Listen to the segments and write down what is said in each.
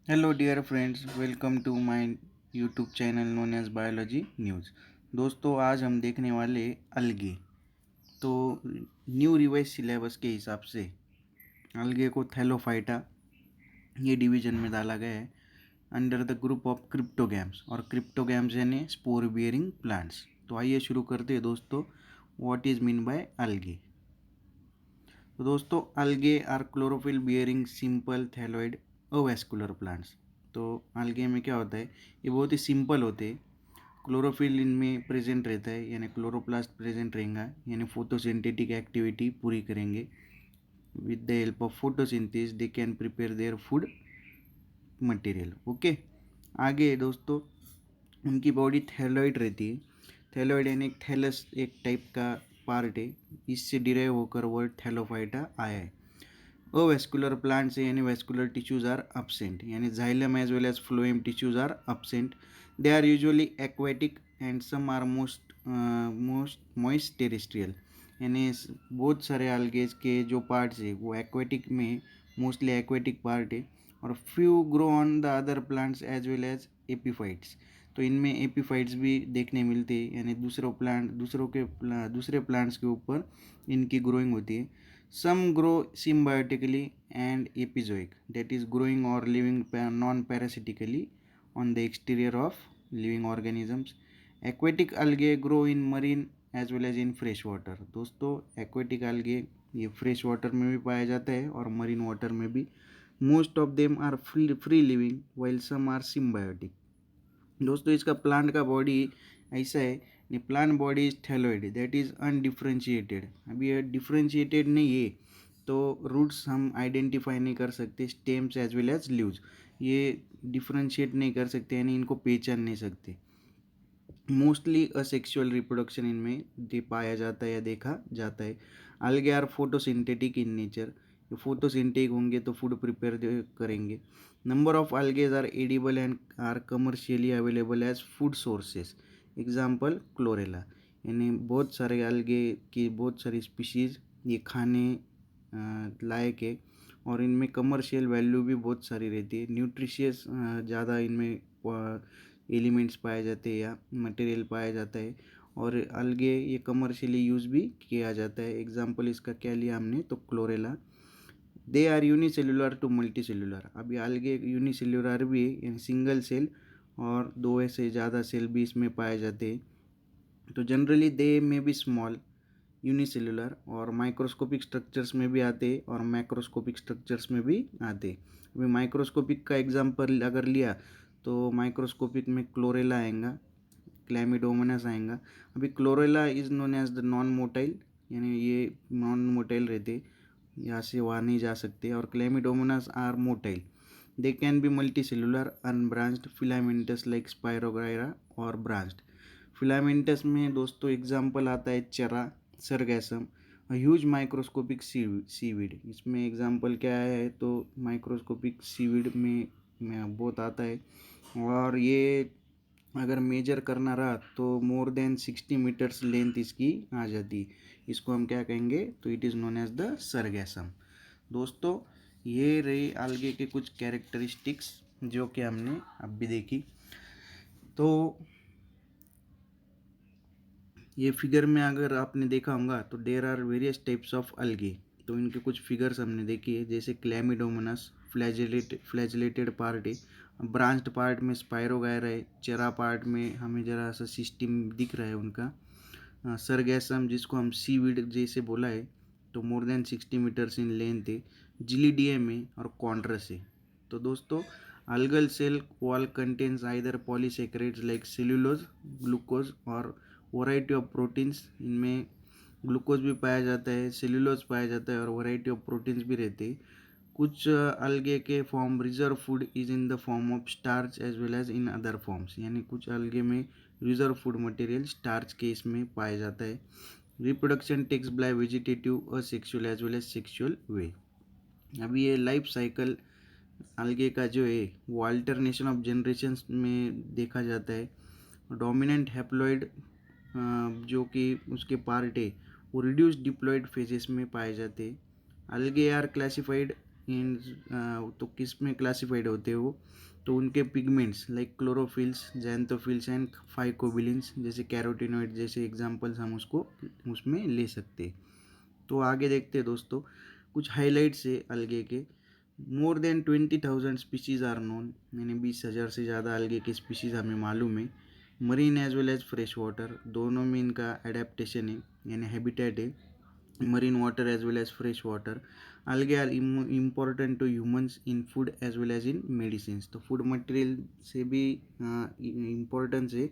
Hello dear friends, welcome to my YouTube channel known as biology news. दोस्तों, आज हम देखने वाले अलगे। तो न्यू रिवाइज सिलेबस के हिसाब से अलगे को थैलोफाइटा ये डिवीजन में डाला गया है under the group of cryptogams. और क्रिप्टोगैम्स यानी स्पोर बियरिंग प्लांट्स। तो आइए शुरू करते हैं दोस्तों, व्हाट इज़ मीन बाय अलगे। तो दोस्तों, algae are chlorophyll bearing simple thalloid avascular plants. तो अलगे में क्या होता है, ये बहुत ही सिंपल होते हैं। क्लोरोफिल इनमें प्रेजेंट रहता है, यानी क्लोरोप्लास्ट प्रेजेंट रहेगा, यानी फोटोसिंथेटिक एक्टिविटी पूरी करेंगे। With the help of photosynthesis they can prepare their food material. Okay, आगे दोस्तों, उनकी बॉडी थैलोइड रहती है। थैलोइड यानी एक थैलस एक टाइप का पार्ट है, इससे डिराइव होकर वर्ड थैलोफाइटा आया है। अवेस्कुलर प्लांट्स यानी वेस्कुलर टिश्यूज आर absent, यानी xylem as well as phloem tissues are absent. They are usually aquatic and some are most moist terrestrial, यानी बहुत सारे algae के जो पार्ट्स है वो एक्वेटिक में, मोस्टली एक्वेटिक पार्ट है। और few grow on the other plants as well as epiphytes. तो इनमें एपीफाइट्स भी देखने मिलते हैं, यानी दूसरे प्लांट्स के ऊपर इनकी ग्रोइंग होती है। Some grow symbiotically and epizootic, that is growing or living non-parasitically on the exterior of living organisms. Aquatic algae grow in marine as well as in fresh water. दोस्तों, aquatic algae ये fresh water में भी पाया जाता है और marine water में भी। Most of them are free living while some are symbiotic. दोस्तों, इसका प्लांट का बॉडी ऐसा है, plant body is thalloid, that is undifferentiated. अभी ये डिफ्रेंशिएटेड नहीं है, तो रूट्स हम आइडेंटिफाई नहीं कर सकते, stems as well as leaves ये डिफ्रेंशिएट नहीं कर सकते, यानी इनको पहचान नहीं सकते। मोस्टली असेक्सुअल रिप्रोडक्शन इनमें पाया जाता है या देखा जाता है। Algae are photosynthetic in nature, ये फोटोसिंथेटिक होंगे तो फूड प्रिपेयर करेंगे। Number of algae are edible and are commercially available as food sources. Example Chlorella, यानी बहुत सारे algae की बहुत सारी स्पीशीज़ ये खाने लायक है और इनमें कमर्शियल वैल्यू भी बहुत सारी रहती है। न्यूट्रिशियस ज़्यादा इनमें एलिमेंट्स पाए जाते हैं या मटेरियल पाया जाता है, और अलगे ये कमर्शियली यूज़ भी किया जाता है। एग्जाम्पल इसका क्या लिया हमने, तो Chlorella. They are unicellular to multi cellular. अभी अलगे यूनिसेल्युलर भी है, यानी सिंगल सेल और दो ऐसे ज़्यादा सेल भी इसमें पाए जाते हैं। तो जनरली दे में भी स्मॉल यूनिसेल्युलर और माइक्रोस्कोपिक स्ट्रक्चर्स में भी आते और मैक्रोस्कोपिक स्ट्रक्चर्स में भी आते। अभी माइक्रोस्कोपिक का एग्जांपल अगर लिया तो माइक्रोस्कोपिक में क्लोरेला आएगा, क्लैमिडोमोनास आएगा। अभी Chlorella is known as the non motile, यानी ये नॉन मोटाइल रहते, यहाँ से वहाँ नहीं जा सकते। और Chlamydomonas are motile, they can be multicellular unbranched filamentous like Spirogyra और ब्रांच्ड। फिलामेंटस में दोस्तों एग्जाम्पल आता है Chara, Sargassum, huge microscopic seaweed. इसमें एग्जाम्पल क्या है, तो माइक्रोस्कोपिक सीविड में बहुत आता है। और ये अगर मेजर करना रहा तो मोर देन 60 मीटर्स लेंथ इसकी आ जाती। इसको हम क्या कहेंगे, तो it is known as the Sargassum. दोस्तों, ये रही algae के कुछ कैरेक्टरिस्टिक्स जो कि हमने अब भी देखी। तो ये फिगर में अगर आपने देखा होगा तो there are various types of algae। तो इनके कुछ फिगर्स हमने देखी है, जैसे क्लैमिडोमोनास फ्लैजिलेटेड पार्ट है, ब्रांच्ड पार्ट में स्पायरोगायरा है, चेरा पार्ट में हमें जरा सा सिस्टम दिख रहा है उनका। सरगैसम जिसको हम सीवीड जैसे बोला है, तो more than 60 metres in length है, जिलीडियम है और कॉन्ड्रस है। तो दोस्तों, algal cell wall contains either polysaccharides like cellulose, glucose और वैरायटी ऑफ प्रोटीन्स। इनमें ग्लूकोज भी पाया जाता है, सेल्यूलोज पाया जाता है और वैरायटी ऑफ प्रोटीन्स भी रहते हैं। कुछ अलगे के form reserve food is in the form of starch as well as in other forms, यानी कुछ अलगे में रिजर्व फूड मटेरियल स्टार्च के इसमें पाया जाता है। Reproduction takes by vegetative asexual as well as sexual way. अभी ये लाइफ साइकिल अलगे का जो है वो अल्टरनेशन ऑफ जनरेशन्स में देखा जाता है। डोमिनेंट हैप्लॉइड जो कि उसके पार्ट है वो रिड्यूस डिप्लॉइड फेजेस में पाए जाते हैं। अलगे आर क्लासिफाइड इन तो किस में क्लासिफाइड होते हैं वो, तो उनके pigments like chlorophylls, जैंथोफिल्स and phycobilins जैसे कैरोटिनॉइड जैसे एग्जांपल्स हम उसको उसमें ले सकते हैं। तो आगे देखते हैं दोस्तों, कुछ हाइलाइट्स है अलगे के। More than 20,000 species are known, यानी 20,000 से ज़्यादा अलगे के स्पीशीज़ हमें मालूम है। Marine as well as fresh water, दोनों में इनका एडेप्टेशन है यानी हैबिटेट है, marine water as well as fresh water. Algae are important to humans in food as well as in medicines. तो फूड मटेरियल से भी इम्पोर्टेंस है,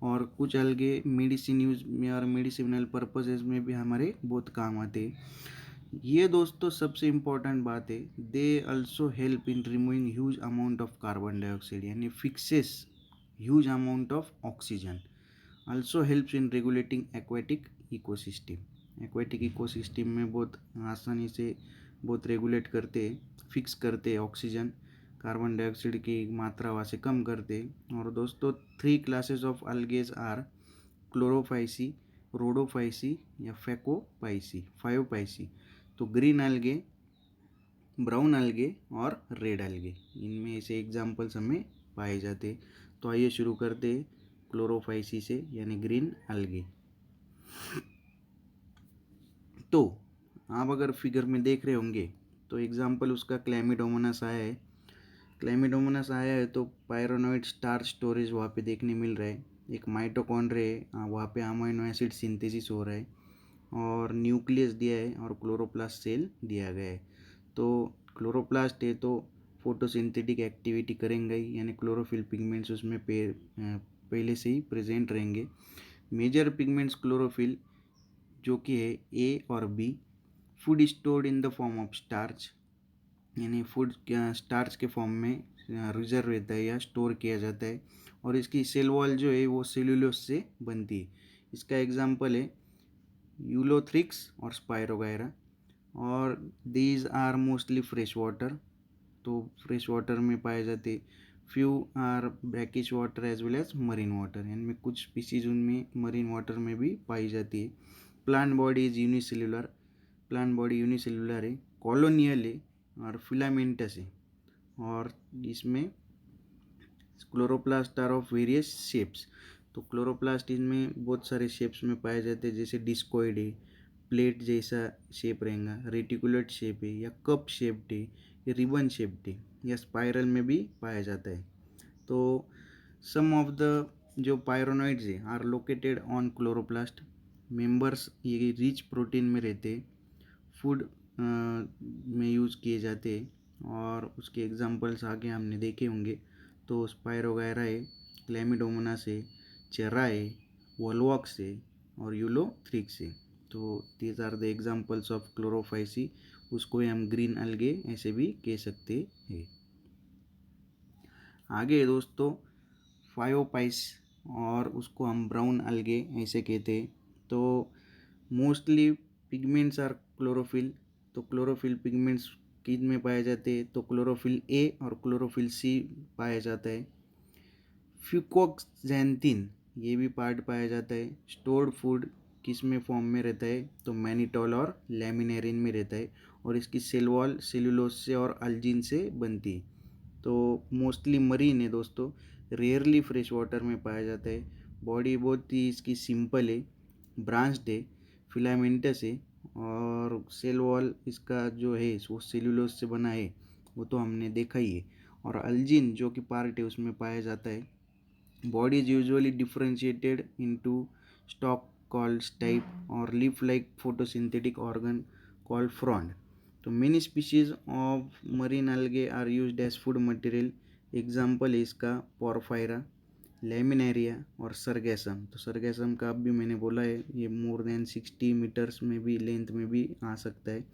और कुछ अलगे मेडिसिन यूज में और मेडिसिनल पर्पसेस में भी हमारे बहुत काम आते हैं। ये दोस्तों सबसे इम्पोर्टेंट बात है, they also help in removing huge amount of carbon dioxide यानी fixes huge amount of oxygen, also helps in regulating aquatic ecosystem. Aquatic ecosystem में बहुत आसानी से बहुत रेगुलेट करते, फिक्स करते ऑक्सीजन, कार्बन डाइऑक्साइड की मात्रा वहाँ से कम करते। और दोस्तों 3 classes of algae are Chlorophyceae, Rhodophyceae या फैकोपाइसी, 5 पाइसी। तो ग्रीन अलगे, ब्राउन अलगे और रेड अलगे, इनमें से एग्जाम्पल्स हमें पाए जाते। तो आइए शुरू करते क्लोरोफाइसी से यानी ग्रीन अलगे। तो आप अगर फिगर में देख रहे होंगे तो एग्जाम्पल उसका क्लैमिडोमोनास आया है। क्लैमिडोमोनास आया है तो पायरोनोइड स्टार्च स्टोरेज वहाँ पे देखने मिल रहा है। एक माइटोकॉन्ड्रिया है, वहाँ पे अमीनो एसिड सिंथेसिस हो रहा है, और न्यूक्लियस दिया है और क्लोरोप्लास्ट सेल दिया गया है। तो क्लोरोप्लास्ट है तो फोटोसिंथेटिक एक्टिविटी करेंगे ही, यानी क्लोरोफिल पिगमेंट्स उसमें पहले से ही प्रेजेंट रहेंगे। मेजर पिगमेंट्स क्लोरोफिल जो कि है ए और B. Food stored in the form of starch, यानी फूड स्टार्च के फॉर्म में रिजर्व रहता है या स्टोर किया जाता है, और इसकी सेल वॉल जो है वो सेल्यूलोस से बनती है। इसका एग्जांपल है यूलोथ्रिक्स और स्पायरोगायरा, और these are mostly fresh water, तो फ्रेश वाटर में पाए जाते। Few are brackish water as well as marine water, यानी कुछ स्पीसीज उनमें मरीन वाटर में भी पाई जाती है। Plant body is unicellular, plant body unicellular है, कॉलोनियल है और फिलामेंटस है, और इसमें chloroplast are of various shapes. तो क्लोरोप्लास्ट इनमें बहुत सारे शेप्स में पाए जाते हैं, जैसे डिस्कोइड है, प्लेट जैसा शेप रहेगा, रेटिकुलेट शेप है, या कप शेप्ड है, या रिबन शेप्ड है, या स्पाइरल में भी पाया जाता है। तो सम ऑफ द जो पायरोनॉइड्स है are located on chloroplast, members ये रिच प्रोटीन में रहते, फूड में यूज़ किए जाते, और उसके एग्जांपल्स आगे हमने देखे होंगे। तो स्पायरोगायरा है, क्लैमिडोमोनास है, चेरा है, वोल्वॉक्स है और यूलोथ्रिक्स है। तो these are the examples of Chlorophyceae, उसको हम ग्रीन अलगे ऐसे भी कह सकते हैं। आगे दोस्तों फायोपाइस, और उसको हम ब्राउन अलगे ऐसे कहते हैं। तो मोस्टली पिगमेंट्स आर क्लोरोफिल, तो क्लोरोफिल पिगमेंट्स किन में पाए जाते हैं, तो क्लोरोफिल ए और क्लोरोफिल सी पाया जाता है। फ्यूकोक्सैंथिन ये भी पार्ट पाया जाता है। स्टोर्ड फूड किस में फॉर्म में रहता है, तो मैनिटोल और लैमिनेरिन में रहता है, और इसकी सेल वॉल सेल्यूलोस से और अल्जिन से बनती है। तो मोस्टली मरीन है दोस्तों, रेयरली फ्रेश वाटर में पाया जाता है। बॉडी बहुत ही इसकी सिंपल है, ब्रांच्ड है, फिलामेंटस है, और सेल वॉल इसका जो है वो सेल्यूलोस से बना है, वो तो हमने देखा ही है। और अल्जिन जो कि पार्ट है उसमें पाया जाता है। Body is usually differentiated into stalk called stipe or leaf-like photosynthetic organ called frond. तो many species of marine algae are used as food material. Example है इसका पोरफायरा, लेमिनेरिया और सरगैसम। तो सरगैसम का अब भी मैंने बोला है, ये मोर देन 60 मीटर्स में भी लेंथ में भी आ सकता है।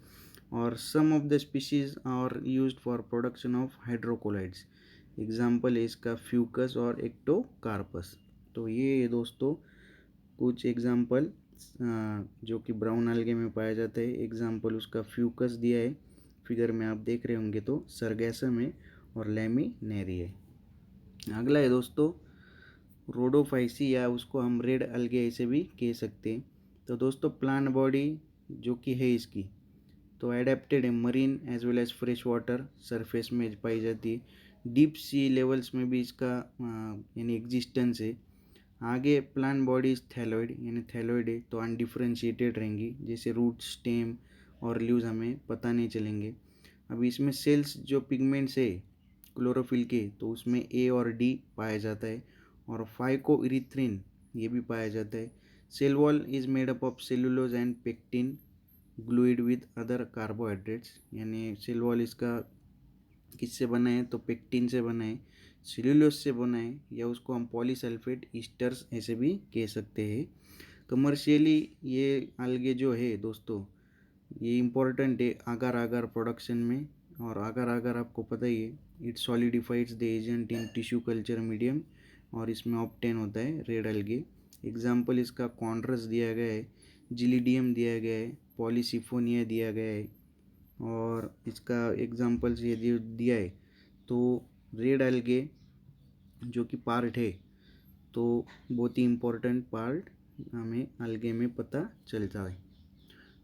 और some of the species are used for production of hydrocolloids. Example है इसका फ्यूकस और एक्टोकार्पस। तो ये दोस्तों कुछ एग्जाम्पल जो कि ब्राउन अलगे में पाया जाता है। एग्जाम्पल उसका फ्यूकस दिया है, फिगर में आप देख रहे होंगे, तो सरगैसम है और लैमिनेरिया है। अगला है दोस्तों रोडोफाइसी, या उसको हम रेड अलगे ऐसे भी कह सकते हैं। तो दोस्तों प्लांट बॉडी जो कि है इसकी, तो एडेप्टेड है marine as well as fresh water surface में पाई जाती है। डीप सी लेवल्स में भी इसका यानी एग्जिस्टेंस है। आगे प्लांट बॉडीज थैलोइड यानी थैलोइड है तो अनडिफ्रेंशिएटेड रहेंगी, जैसे रूट स्टेम और लीव्स हमें पता नहीं चलेंगे। अभी इसमें सेल्स जो पिगमेंट्स है क्लोरोफिल के, तो उसमें ए और डी पाया जाता है और फाइकोइरिथ्रिन ये भी पाया जाता है। Cell wall is made up of cellulose and pectin glued with other carbohydrates, यानी सेल वॉल इसका किससे बना है तो पेक्टिन से बना है, सेल्यूलोज से बना है, या उसको हम पॉलीसल्फेट ईस्टर्स ऐसे भी कह सकते हैं। कमर्शियली ये algae जो है दोस्तों ये इम्पोर्टेंट है आगर आगर प्रोडक्शन में। और आगर आगर आपको पता ही है, it solidifies the agent in tissue culture medium और इसमें ऑब्टेन होता है रेड algae। एग्जाम्पल इसका कॉन्ड्रस दिया गया है, जिलीडियम दिया गया है, पॉलीसिफोनिया दिया गया है, और इसका एग्जाम्पल्स ये दिया है। तो रेड algae जो कि पार्ट है, तो बहुत ही इम्पोर्टेंट पार्ट हमें algae में पता चलता है।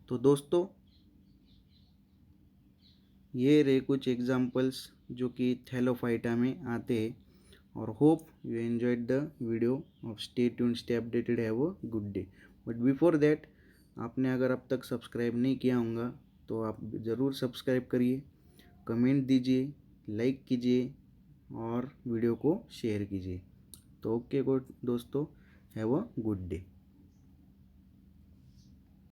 तो दोस्तों ये रहे कुछ एग्जाम्पल्स जो कि थैलोफाइटा में आते हैं। और hope you enjoyed the video of stay tuned, stay updated, have a good day. But before that आपने अगर अब तक सब्सक्राइब नहीं किया होगा तो आप ज़रूर सब्सक्राइब करिए, कमेंट दीजिए, लाइक कीजिए और वीडियो को शेयर कीजिए। तो ओके गुड दोस्तों, हैव अ गुड डे।